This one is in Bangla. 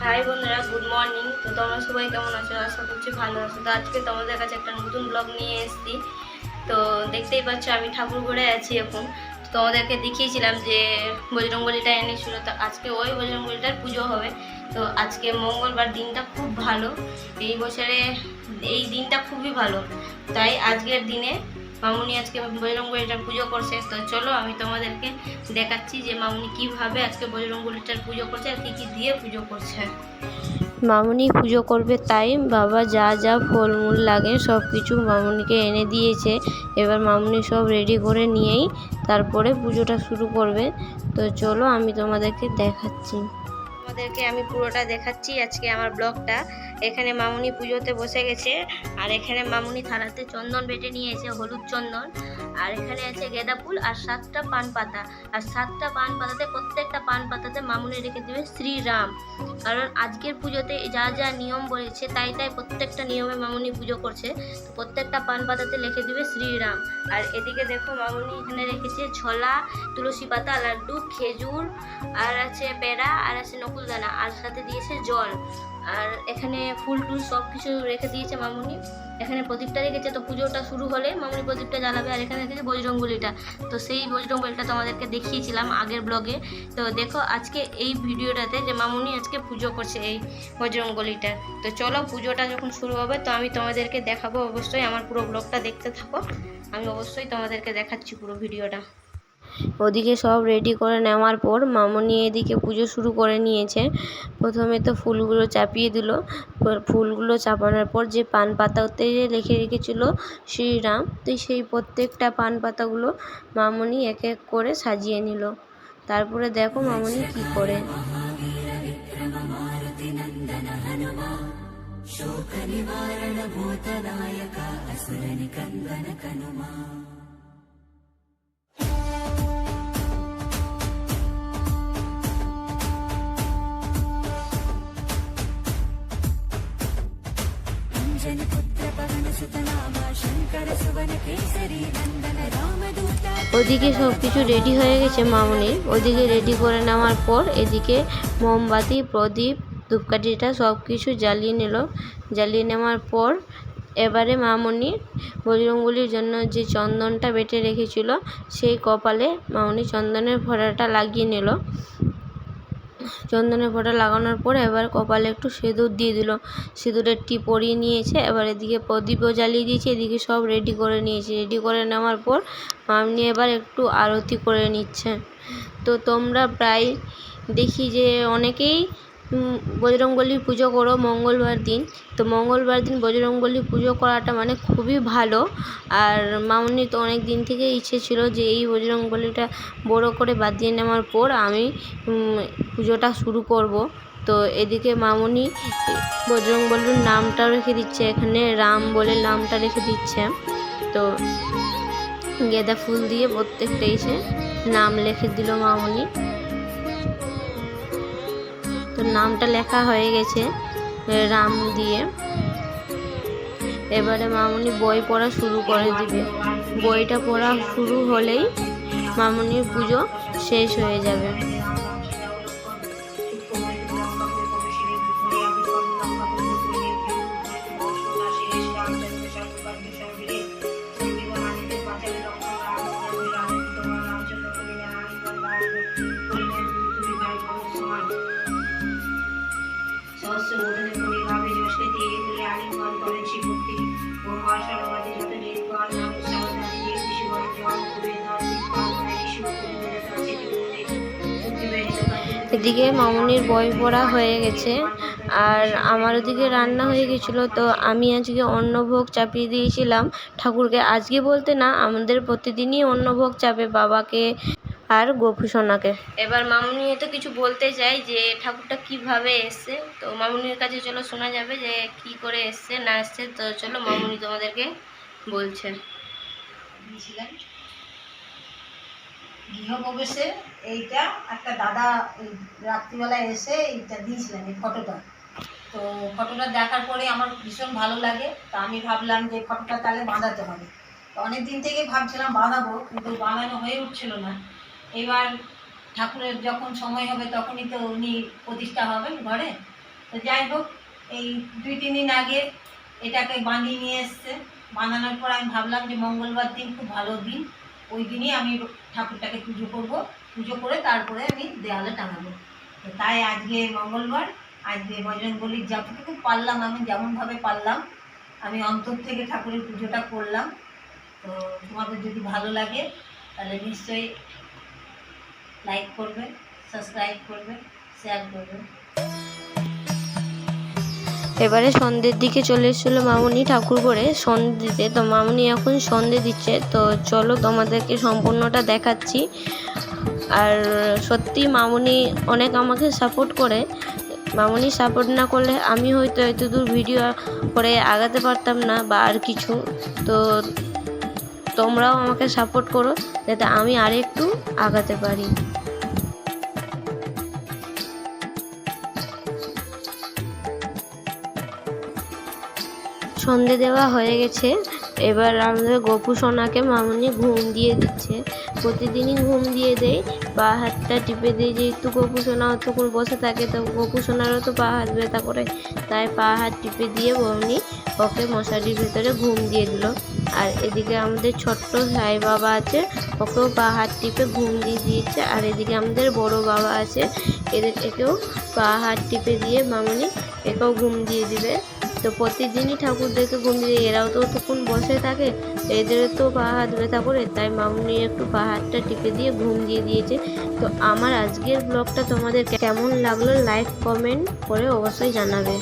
হাই বন্ধুরা, গুড মর্নিং। তো তোমরা সবাই কেমন আছো? আশা করছি ভালো আছো। তো আজকে তোমাদের কাছে একটা নতুন ব্লগ নিয়ে এসেছি। তো দেখতেই পাচ্ছ আমি ঠাকুর ঘরে আছি এখন। তো তোমাদেরকে দেখিয়েছিলাম যে বজরংবলীটা এনেছিল, তো আজকে ওই বজরংবলীটার পুজো হবে। তো আজকে মঙ্গলবার, দিনটা খুব ভালো। এই বছরে এই দিনটা খুবই ভালো, তাই আজকের দিনে মামুনি আজকে বজরংবলীটার পুজো করছে। তো চলো আমি তোমাদেরকে দেখাচ্ছি যে মামুনি কিভাবে আজকে বজরংবলীটার পুজো করছে আর কি কি দিয়ে পুজো করছে। মামুনি পুজো করবে, তাই বাবা যা যা ফলমূল লাগে সব কিছু মামুনিকে এনে দিয়েছে। এবার মামুনি সব রেডি করে নিয়েই তারপরে পুজোটা শুরু করবে। তো চলো আমি তোমাদেরকে দেখাচ্ছি। তোমাদেরকে আমি পুরোটা দেখাচ্ছি আজকে আমার ব্লগটা। এখানে মামুনি পুজোতে বসে গেছে, আর এখানে মামুনি থালাতে চন্দন বেটে নিয়েছে, হলুদ চন্দন। আর এখানে আছে গেঁদা ফুল আর 7টা পান পাতা। আর 7টা পান পাতাতে, প্রত্যেকটা পান পাতাতে মামুনি রেখে দেবে শ্রীরাম। কারণ আজকের পুজোতে যা যা নিয়ম বলেছে তাই তাই প্রত্যেকটা নিয়মে মামুনি পুজো করছে। তো প্রত্যেকটা পান পাতাতে লিখে দিবে শ্রীরাম। আর এদিকে দেখো মামুনি এখানে রেখেছে ছোলা, তুলসী পাতা, লাড্ডু, খেজুর, আর আছে পেড়া, আর আছে নকুলদানা, আর সাথে দিয়েছে জল। আর এখানে ফুল টুল সব কিছু রেখে দিয়েছে মামুনি। এখানে প্রদীপটা রেখেছে, তো পুজোটা শুরু হলে মামুনি প্রদীপটা জ্বালাবে। আর এখানে রেখেছে বজরংবলীটা। তো সেই বজরংবলীটা তোমাদেরকে দেখিয়েছিলাম আগের ব্লগে। তো দেখো আজকে এই ভিডিওটাতে যে মামুনি আজকে পুজো করছে এই বজরংবলীটা। তো চলো পুজোটা যখন শুরু হবে তো আমি তোমাদেরকে দেখাবো। অবশ্যই আমার পুরো ব্লগটা দেখতে থাকো, আমি অবশ্যই তোমাদেরকে দেখাচ্ছি পুরো ভিডিওটা। ওদিকে সব রেডি করে নেওয়ার পর মামুনি এদিকে পুজো শুরু করে নিয়েছে। প্রথমে তো ফুলগুলো চাপিয়ে দিল। ফুলগুলো চাপানোর পর যে পান পাতাতে লিখে রেখেছিল শ্রীরাম, তো সেই প্রত্যেকটা পান পাতাগুলো মামুনি এক এক করে সাজিয়ে নিল। তারপরে দেখো মামুনি কি করে। ওদিকে সব কিছু রেডি হয়ে গেছে মামুনির। ওদিকে রেডি করে নেওয়ার পর এদিকে মোমবাতি, প্রদীপ, ধূপকাঠিটা সব কিছু জ্বালিয়ে নিল। জ্বালিয়ে নেওয়ার পর এবারে মামুনি বজরংবলীর জন্য যে চন্দনটা বেটে রেখেছিল সেই কপালে মামুনি চন্দনের ফোঁটাটা লাগিয়ে নিল। চন্দনের ফোঁটা লাগানোর পর এবার কপালে একটু সিঁদুর দিয়ে দিল। সিঁদুরের টিপ পরিয়ে নিয়েছে। এবার এদিকে প্রদীপও জ্বালিয়ে দিয়েছে, এদিকে সব রেডি করে নিয়েছে। রেডি করে নেওয়ার পর মামনি এবার একটু আরতি করে নিচ্ছে। তো তোমরা প্রায় দেখি যে অনেকেই বজরংবলীর পুজো করো মঙ্গলবার দিন। তো মঙ্গলবার দিন বজরংবলী পুজো করাটা মানে খুবই ভালো। আর মামনি তো অনেক দিন থেকে ইচ্ছে ছিল যে এই বজরংবলীটা বড় করে বাঁধিয়ে নেওয়ার পর আমি পুজোটা শুরু করব। তো এদিকে মামনি বজরংবলীর নামটা রেখে দিচ্ছে, এখানে রাম বলে নামটা রেখে দিচ্ছে। তো গেঁদা ফুল দিয়ে প্রত্যেকটা এসে নাম লিখে দিল মামনি। তো নামটা লেখা হয়ে গেছে রাম দিয়ে। এবারে মামনি বই পড়া শুরু করে দিবে। বইটা পড়া শুরু হলেই মামনির পুজো শেষ হয়ে যাবে। এদিকে মামনির বই পড়া হয়ে গেছে, আর আমার ওদিকে রান্না হয়ে গেছিলো। তো আমি আজকে অন্নভোগ চাপিয়ে দিয়েছিলাম ঠাকুরকে। আজকে বলতে না, আমাদের প্রতিদিনই অন্নভোগ চাপে বাবাকে আর গোপুসোনাকে। এবার মামুনি তো কিছু বলতে চাই যে ঠাকুরটা কিভাবে এসছে। তো মামুনির কাছে চলো শোনা যাবে যে কি করে এসছে না এসছে। তো চলো মামুনি তোমাদেরকে বলছে। গৃহপ্রবেশে এইটা একটা দাদা রাত্রিবেলায় এসে এইটা দিয়েছিলেন, এই ফটোটা। তো ফটোটা দেখার পরে আমার ভীষণ ভালো লাগে। তা আমি ভাবলাম যে ফটোটা তাহলে বাঁধাতে হবে। তো অনেক দিন থেকে ভাবছিলাম বাঁধাবো, কিন্তু বাঁধানো হয়ে উঠছিল না। এবার ঠাকুরের যখন সময় হবে তখনই তো উনি প্রতিষ্ঠা হবেন ঘরে। তো যাই হোক, এই 2-3 দিন আগে এটাকে বাঁধিয়ে নিয়ে এসছে। বাঁধানোর পর আমি ভাবলাম যে মঙ্গলবার দিন খুব ভালো দিন, ওই দিনই আমি ঠাকুরটাকে পুজো করব, পুজো করে তারপরে আমি দেওয়ালে টাঙাবো। তো তাই আজকে মঙ্গলবার, আজকে বজরংবলীর যতটুকু পারলাম, আমি যেমনভাবে পারলাম আমি অন্তর থেকে ঠাকুরের পুজোটা করলাম। তো তোমাদের যদি ভালো লাগে তাহলে নিশ্চয়ই লাইক করবে, সাবস্ক্রাইব করবে, শেয়ার করবে। এবারে সন্ধ্যের দিকে চলে এসেছিলো মামুনি ঠাকুর করে সন্ধে দিতে। তো মামুনি এখন সন্ধে দিচ্ছে, তো চলো তোমাদেরকে সম্পূর্ণটা দেখাচ্ছি। আর সত্যি মামুনি অনেক আমাকে সাপোর্ট করে। মামুনি সাপোর্ট না করলে আমি হয়তো এত দূর ভিডিও করে আগাতে পারতাম না বা আর কিছু। তো তোমরাও আমাকে সাপোর্ট করো যাতে আমি আর একটু আগাতে পারি। সন্ধে দেওয়া হয়ে গেছে, এবার আমাদের গপু সোনাকে মামুনি ঘুম দিয়ে দিচ্ছে। প্রতিদিনই ঘুম দিয়ে দেয়, পা হাতটা টিপে দেয়, যেহেতু গপু সোনা অতক্ষণ বসে থাকে তো গপু সোনারও তো পা হাত ব্যথা করে, তাই পা হাত টিপে দিয়ে মামুনি ওকে মশারির ভেতরে ঘুম দিয়ে দিল। আর এদিকে আমাদের ছোট্ট সাই বাবা আছে, ওকেও পা হাত টিপে ঘুম দিয়ে দিয়েছে। আর এদিকে আমাদের বড় বাবা আছে, একেও পা হাত টিপে দিয়ে মামুনি একেও ঘুম দিয়ে দিবে। তো প্রতিদিনই ঠাকুরদেরকে ঘুম দিয়ে, এরাও তো তখন বসে থাকে, এদেরও তো পা হাত ব্যথা করে, তাই মামুনি একটু পা হাতটা টিপে দিয়ে ঘুম দিয়ে দিয়েছে। তো আমার আজকের ব্লগটা তোমাদের কেমন লাগলো লাইক কমেন্ট করে অবশ্যই জানাবে।